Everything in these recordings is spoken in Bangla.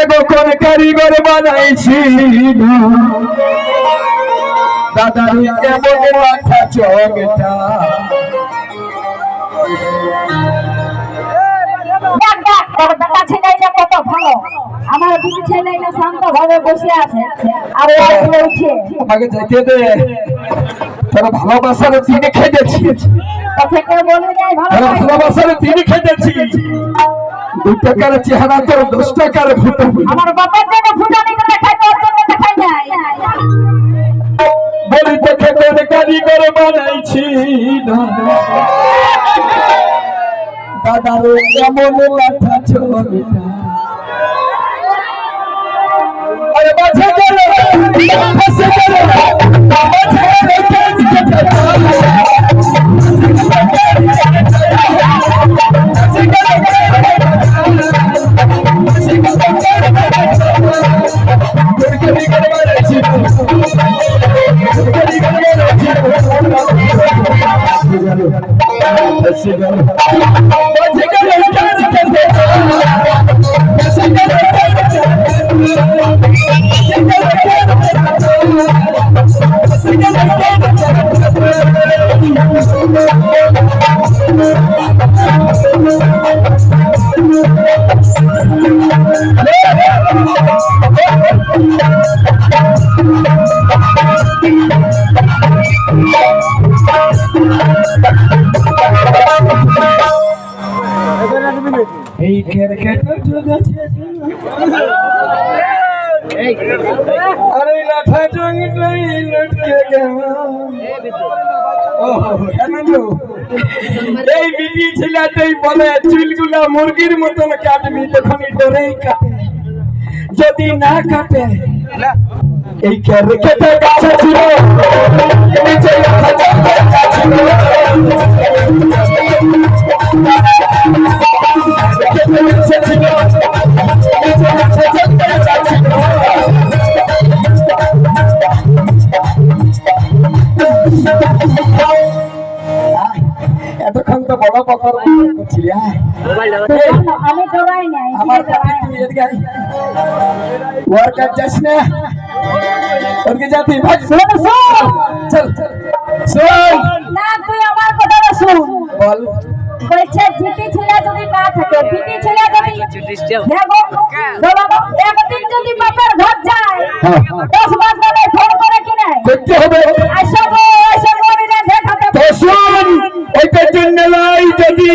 এখন কারিগর বানাইছি দাদার কেমন মাথা চোখটা কত ভালো আমার দুই ছেলেটা শান্ত ভাবে বসে আছে আর উঠে আমাকে যেতে দে তোরা ভালোবাসার তিনি খেয়েছি ভালোবাসার তিনি খেয়েছি 2 টাকার চেহারা তোর 10 টাকার ফুটো আমার বাবার জন্য ফুটানি করে খাইতে ওর জন্য দেখাই নাই বলি দেখে তোর কারিগর বানাইছি দাদার কেমন মাথা চোখটা আরে বাঁচা গেল ফাঁসে গেল বাঁচা এই ক্রিকেট আরে লাঠা জঙ্গটাই লটকে গেল এই বিটি ছেলেটাই বলে চুলগুলা মুরগির মতন কাটবি তখনই ডরেই কাটে যদি না কাটে এই ক্রিকেটের কাছে ছিল নিচে লাঠা জঙ্গের কাছে ছিল এতক্ষণ তো বড় পকর করছিলি আমি ডরাই নাই আমার ওয়ার্কার যাস না ওরকে যাতি ভাই চল না তুই আমার কথাটা শুন বল বলছে ভিটি ছেলে যদি না থাকে ভিটি ছেলে দেখো একদিন যদি বাপের ঘর যায় 10 মাস ধরে ফোন করে কি নাই দেখতে হবে আইসা মরিলে দেখাতে তো শুন ওইটার জন্য লাই যদি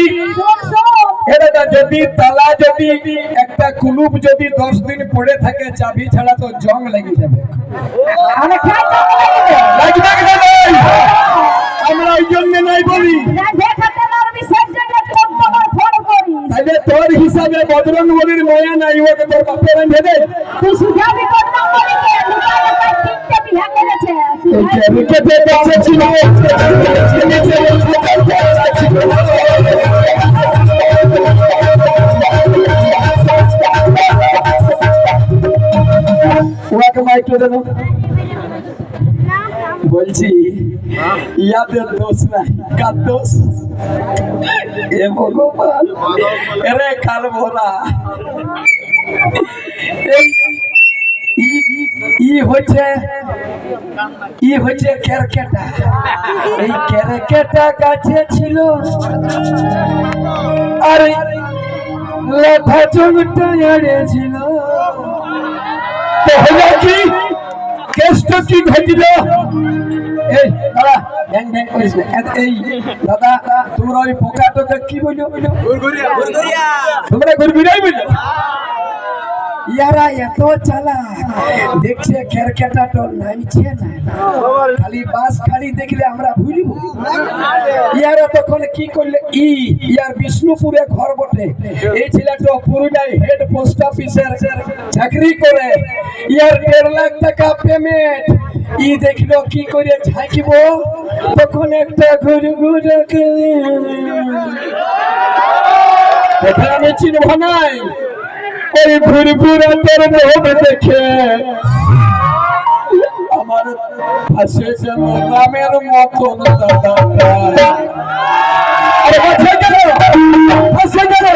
এটা যদি তালা যদি একটা কুলুপ যদি 10 দিন পড়ে থাকে চাবি ছাড়া তো জং লেগে যাবে আমি খাই তো লাগবে না আমরা ওই জন্য নাই বলি না দেখাতে মারবি সেই জায়গা তোমার ফোন করি তাহলে তোর হিসাবে বদরং বলির ময়া নাই ওকে তোর বাপের এনে দে তুই সুজাবি বদরং বলি কে লুকায় লুকায় তিনটে বিয়া করেছে ক্রিকেটে কাছে ছিল ওকে মাইক্রো দেন বলছি ইয়াদের দোষ নাই কার দোষ এ ভগবান এরে কাল ভরা ই হচ্ছে ক্যারকেটা এই ক্যারকেটা গাছে ছিল আর লাঠা জঙ্গটা এড়েছিল তাহলে কি কেষ্ট কি ঘটিল এই দাদা ব্যাং ব্যাং করিস না এই দাদা তোমরা ওই পোকাটাকে কি বললো তোমরা গুরগুরাই বললো ইয়ারা এত চালা দেখছে ক্যারকেটা তো নামছে না খালি বাস খালি দেখলে আমরা ভুলিব ইয়ারা তখন কি করলে ইয়ার বিষ্ণুপুরে ঘর বটে এই ছেলেটা পুরুলিয়ায় হেড পোস্ট অফিসের চাকরি করে ইয়ার 1.5 লাখ টাকা পেমেন্ট দেখলো কি করে ঝাঁকিব তখন একটা ঘুরে আমি চিনব নাই ওই ভুরভুরা তোর মোহ দেখে আমার ফাঁসে যেন রামের মতন দাদা ফাঁসে গেল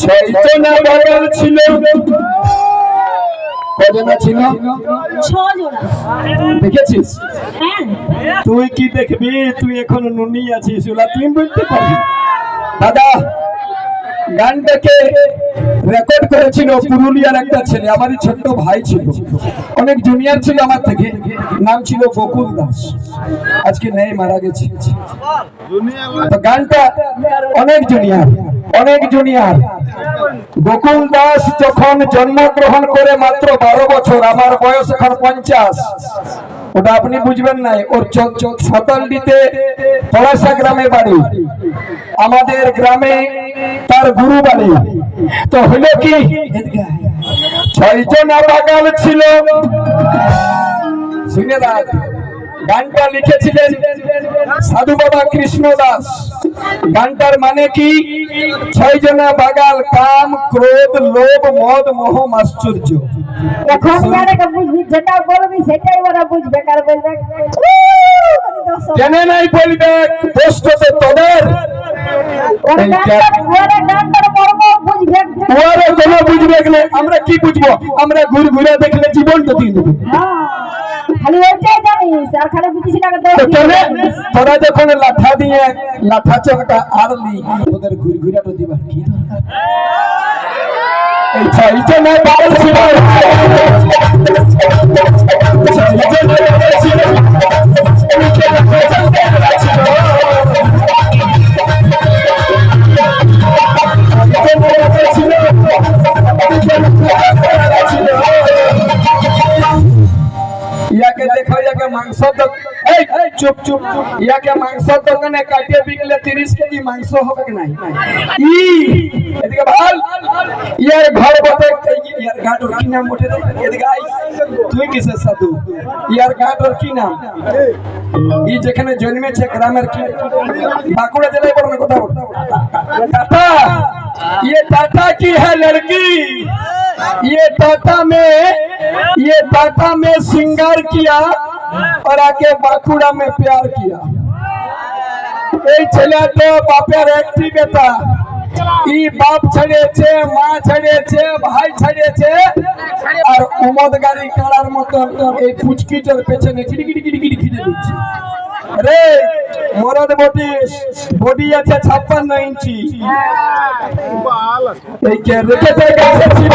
ছয়জনা বাগাল ছিল। কজনা ছিল? 6 জোড়া। দেখেছিস? হ্যাঁ। তুই কি দেখবি? তুই এখনো নুনি আছিস, ওলা তুই বলতে পারবি? দাদা গানটাকে রেকর্ড করেছিল পুরুলিয়ার একটা ছেলে, আমারই ছোট্ট ভাই ছিল, অনেক জুনিয়র ছিল আমার থেকে, নাম ছিল বকুল দাস, আজকে নেই, মারা গেছে। তো গানটা অনেক জুনিয়র। বকুল দাস যখন জন্মগ্রহণ করে মাত্র 12 বছর, আমার বয়স এখন 50, ওটা আপনি বুঝবেন না। ওর ছতলডিতে পলাশা গ্রামে বাড়ি, আমাদের গ্রামে তার গুরু বাড়ি। তো হলো কি, 6 জনা বাগাল ছিল। শুনে রাখ, গানটা লিখেছিলেন সাধু বাবা কৃষ্ণ দাস। গানটার মানে কি? 6 জনা বাগাল, কাম ক্রোধ লোভ মদ মোহ আশ্চর্য। এখন যারা বুঝবি, যেটা বলবি সেটাই ওরা বুঝবে, কার বলবে কেন নাই বলবে, দোষ তো তোদের। বুঝবে গেলে আমরা কি বুঝবো? আমরা ঘুরে দেখলে জীবনটা দিয়ে দেবো। খালি ওইটাই জানিস, আর খালি বুঝিস না। তোরা যখন লাঠা দিয়ে লাঠা চকটা আড়লি, ওদের ঘুরাটা দিবার কি দরকার? এই 6 জনা বাগাল ছিল। ইয়াকে দেখো, ইয়াকে মাংস চুপ ইয়াকে মাংস দোকানে কাটিয়ে বিকলে 30 কেজি মাংস হবে নাই। এদিকে ভাল, ইয়ার ঘর বটে, ইয়ার গাঁটর কি নাম বটে রে? এদিকে আই, তুই কিসের সাধু? ইয়ার গাঁটর কি নাম? যেখানে জন্মেছে গ্রামের কি, বাঁকুড়া জেলায় বড় না কথা টাটা। ये टाटा की है लड़की, ये टाटा में श्रृंगार किया और आके बांकुड़ा में प्यार किया। এই ছেলেটা বাপের একটি বেটা, ই বাপ ছাড়িয়েছে, মা ছাড়িয়েছে, ভাই ছাড়িয়েছে, আর উমদ গাড়ি কাড়ার মতো এই পুচকিটার পেছনে গিড়গিড় খিদে দিচ্ছে। রে মরদ বডি আছে 56 ইঞ্চি। এই কে রেখেছে গাছে ছিল।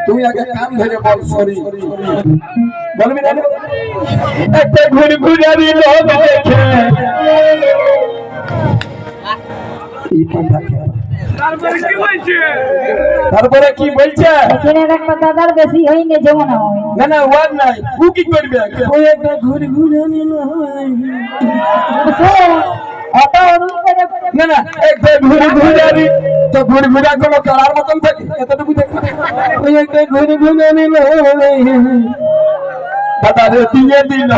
তুই আগে কাম ধরে বল, সরি বলবি না? একটা ঘুরঘুরারি লোক দেখে এই পান্ডা খেলা, তারপরে কি বলছে? একটা দাদার বেশি হয়নি, যেমন না ওয়ার নাই, ও কি করবে? ওই একটা ঘুরঘুরারি না একটা ঘুরঘুরারি, তো ঘুরঘুরা কোনো কালার মতন থাকে, এতটুকু দেখবে। ওই একটা ঘুরঘুরারি দাদা রে দিয়ে দিল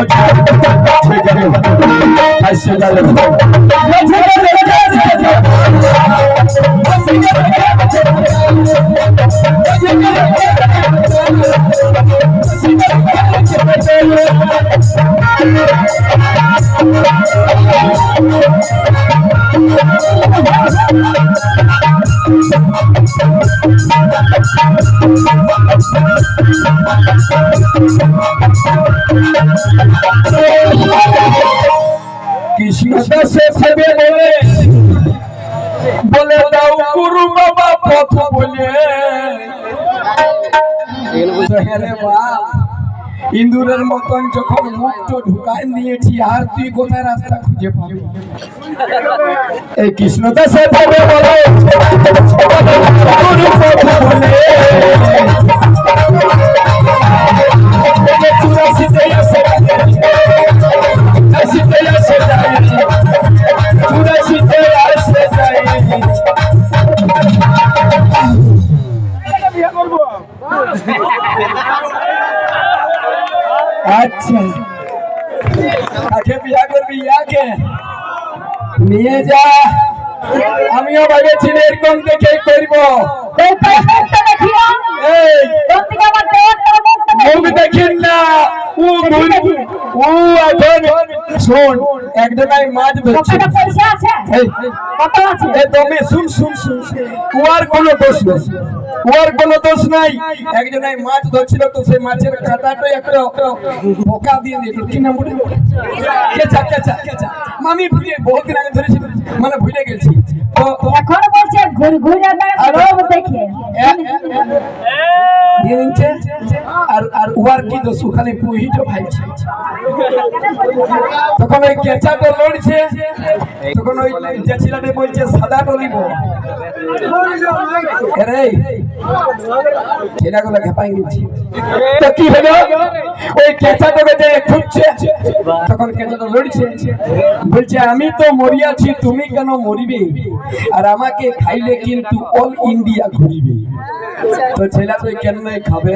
কৃষ্ণ দাসে ভেবে বলে দাও গুরু বাবা পথ বলে। ইন্দুরের মতন যখন মুক্ত ঢুকাই নিয়েছি, আর তুই কোথায় রাস্তা খুঁজে পাবি? এই কৃষ্ণ দাসে ভেবে বলে গুরু পথ বলে। আচ্ছা আগে বিয়া করবি ইয়াকে নিয়ে যা আমিও ভেবেছিলি এরকম দেখে করবো এই তো মুখটা দেখিও এই কোন দিকে আমার দেওয়ারটা মুখটা মুখ দেখিন না ও এখন শোন একজনাই মাছ ধরছে কতটা পয়সা আছে এই কত আছে এ তুমি শুন শুন শুন ওর কোনো দোষ নেই ওর কোনো দোষ নাই একজনাই মাছ ধরছিল তো সেই মাছের কাঁটাটা একটা পোকা দিয়ে দিল কি নাম বলে কেচা কেচা কেচা আমি ভুলে বহুত দিন আগে ধরেছি মানে ভুলে গেছি তো এখন বলছে ঘুরে ঘুরে রোগ দেখে দিয়ে দিচ্ছে আর ওর কি দোষ ওখানে পুহিটো ভাইছে তখন ওই কেঁচাটা লড়ছে তখন ওই যে ছেলেটা বলছে সাদা টলিব রে ছেলেগুলো খেপাই নিচ্ছে তো কি হলো ওই কেঁচাটাকে যে খুঁজছে তখন কেঁচাটা লড়ছে বলছে আমি তো মরিয়াছি তুমি কেন মরিবে আর আমাকে খাইলে কিন্তু অল ইন্ডিয়া ঘুরিবে তো ছেলে তো কেন খাবে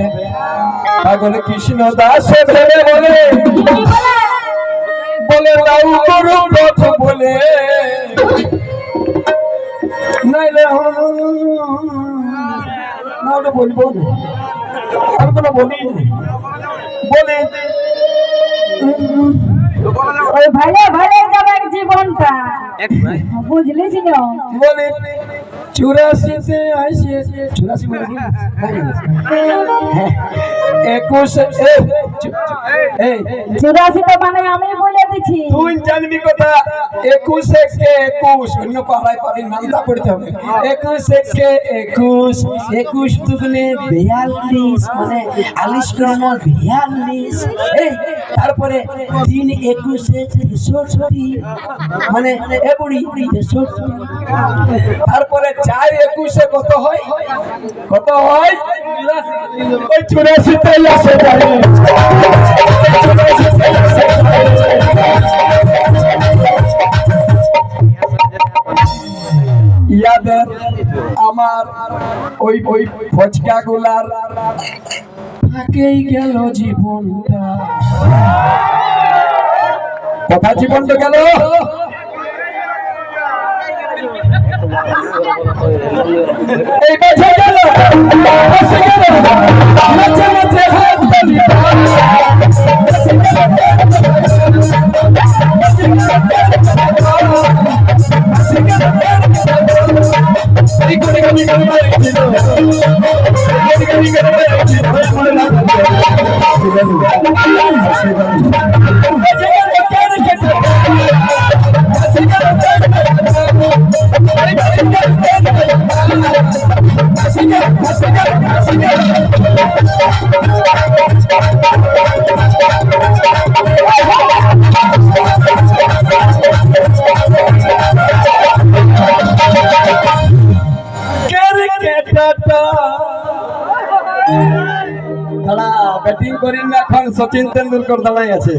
পাগল কৃষ্ণ দাস ভেবে বলে বলে দাও করো পথ বলে নাইলে না ওটা বলবো না আর কোনো বলি বলে ওই ভাইয়া ভাইয়া যাবে জীবনটা বুঝলিস না বলে 84 আসে 84 মানে কি 21 এই 84 তো মানে আমি বলে দিছি তুই জানবি কথা 21 কে 21 অন্য পাড়ায় পাবি নামটা পড়তে হবে 21 কে 21 21 দুগুণে 42 মানে 40 ক্রম 42 এই তারপরে 3 21 63 মানে এ বুড়ি 63 তারপরে 4 21 কত হয় ওই 84 তে আসে যাবে ইয়াদের আমার ওই ফচকা গুলার থাকেই গেল জীবনটা কথা জীবনটা গেল এই বাজে গেল বসে গেল নাচে নাচে হাত তালি ব্যাটিং করেন না এখন সচিন তেন্ডুলকর দাঁড়াই আছে